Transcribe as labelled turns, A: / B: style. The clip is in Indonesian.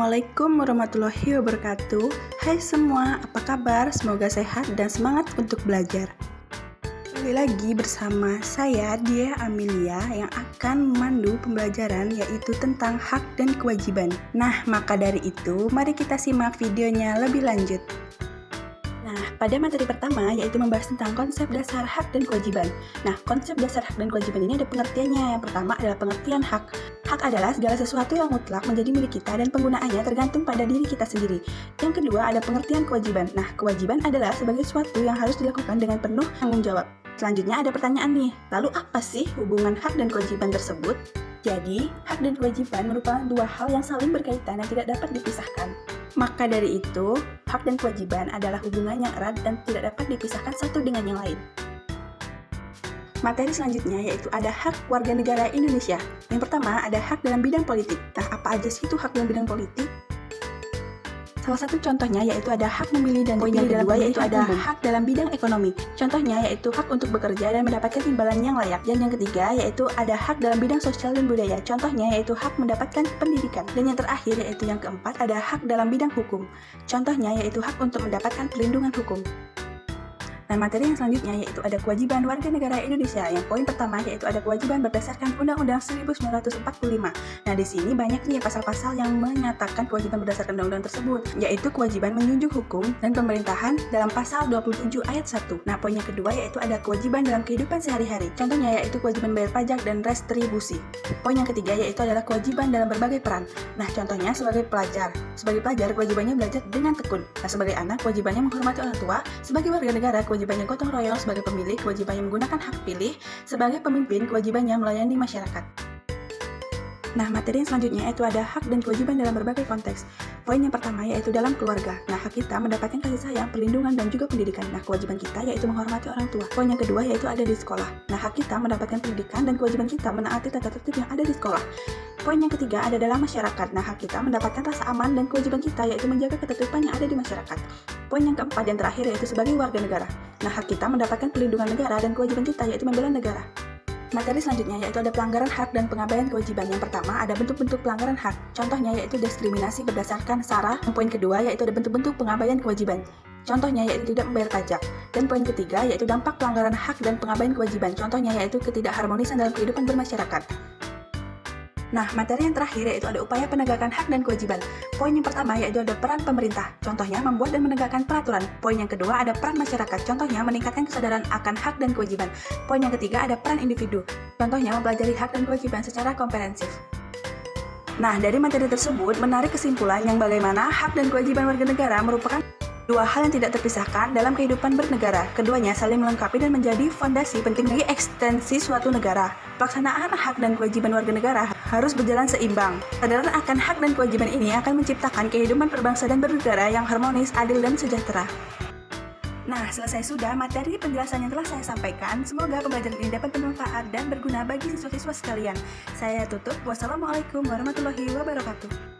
A: Assalamualaikum warahmatullahi wabarakatuh. Hai semua, apa kabar? Semoga sehat dan semangat untuk belajar. Kembali lagi bersama saya, Dia Amelia, yang akan memandu pembelajaran yaitu tentang hak dan kewajiban. Nah, maka dari itu, mari kita simak videonya lebih lanjut. Nah, pada materi pertama yaitu membahas tentang konsep dasar hak dan kewajiban. Nah, konsep dasar hak dan kewajiban ini ada pengertiannya. Yang pertama adalah pengertian hak. Hak adalah segala sesuatu yang mutlak menjadi milik kita dan penggunaannya tergantung pada diri kita sendiri. Yang kedua ada pengertian kewajiban. Nah, kewajiban adalah sebagai sesuatu yang harus dilakukan dengan penuh tanggung jawab. Selanjutnya ada pertanyaan nih, lalu apa sih hubungan hak dan kewajiban tersebut? Jadi, hak dan kewajiban merupakan dua hal yang saling berkaitan dan tidak dapat dipisahkan. Maka dari itu, hak dan kewajiban adalah hubungan yang erat dan tidak dapat dipisahkan satu dengan yang lain. Materi selanjutnya yaitu ada hak warga negara Indonesia. Yang pertama ada hak dalam bidang politik. Nah, apa aja sih itu hak dalam bidang politik? Salah satu contohnya yaitu ada hak memilih dan dipilih dalam pemilihan yaitu ada hak dalam bidang ekonomi. Contohnya yaitu hak untuk bekerja dan mendapatkan imbalan yang layak. Dan yang ketiga yaitu ada hak dalam bidang sosial dan budaya. Contohnya yaitu hak mendapatkan pendidikan. Dan yang terakhir yaitu yang keempat ada hak dalam bidang hukum. Contohnya yaitu hak untuk mendapatkan perlindungan hukum. Nah, materi yang selanjutnya yaitu ada kewajiban warga negara Indonesia. Yang poin pertama yaitu ada kewajiban berdasarkan Undang-Undang 1945. Nah, di sini banyak nih pasal-pasal yang menyatakan kewajiban berdasarkan undang-undang tersebut, yaitu kewajiban menjunjung hukum dan pemerintahan dalam pasal 27 ayat 1. Nah, poin yang kedua yaitu ada kewajiban dalam kehidupan sehari-hari. Contohnya yaitu kewajiban bayar pajak dan retribusi. Poin yang ketiga yaitu adalah kewajiban dalam berbagai peran. Nah, contohnya sebagai pelajar. Sebagai pelajar kewajibannya belajar dengan tekun. Nah, sebagai anak kewajibannya menghormati orang tua. Sebagai warga negara kewajibannya gotong royong. Sebagai pemilik kewajibannya menggunakan hak pilih. Sebagai pemimpin kewajibannya melayani masyarakat. Nah, materi yang selanjutnya yaitu ada hak dan kewajiban dalam berbagai konteks. Poin yang pertama yaitu dalam keluarga. Nah, hak kita mendapatkan kasih sayang, perlindungan, dan juga pendidikan. Nah, kewajiban kita yaitu menghormati orang tua. Poin yang kedua yaitu ada di sekolah. Nah, hak kita mendapatkan pendidikan dan kewajiban kita menaati tata tertib yang ada di sekolah. Poin yang ketiga ada dalam masyarakat. Nah, hak kita mendapatkan rasa aman dan kewajiban kita yaitu menjaga ketertiban yang ada di masyarakat. Poin yang keempat dan terakhir yaitu sebagai warga negara. Nah, hak kita mendapatkan perlindungan negara dan kewajiban kita yaitu membela negara. Materi selanjutnya yaitu ada pelanggaran hak dan pengabaian kewajiban. Yang pertama ada bentuk-bentuk pelanggaran hak. Contohnya yaitu diskriminasi berdasarkan sara. Poin kedua yaitu ada bentuk-bentuk pengabaian kewajiban. Contohnya yaitu tidak membayar pajak. Dan poin ketiga yaitu dampak pelanggaran hak dan pengabaian kewajiban. Contohnya yaitu ketidakharmonisan dalam kehidupan bermasyarakat. Nah, materi yang terakhir yaitu ada upaya penegakan hak dan kewajiban. Poin yang pertama yaitu ada peran pemerintah. Contohnya membuat dan menegakkan peraturan. Poin yang kedua ada peran masyarakat. Contohnya meningkatkan kesadaran akan hak dan kewajiban. Poin yang ketiga ada peran individu. Contohnya mempelajari hak dan kewajiban secara komprehensif. Nah, dari materi tersebut menarik kesimpulan yang bagaimana hak dan kewajiban warga negara merupakan dua hal yang tidak terpisahkan dalam kehidupan bernegara. Keduanya saling melengkapi dan menjadi fondasi penting bagi ekstensi suatu negara. Pelaksanaan hak dan kewajiban warga negara harus berjalan seimbang. Kesadaran akan hak dan kewajiban ini akan menciptakan kehidupan berbangsa dan bernegara yang harmonis, adil, dan sejahtera. Nah, selesai sudah materi penjelasan yang telah saya sampaikan. Semoga pembelajaran ini dapat bermanfaat dan berguna bagi siswa-siswa sekalian. Saya tutup. Wassalamualaikum warahmatullahi wabarakatuh.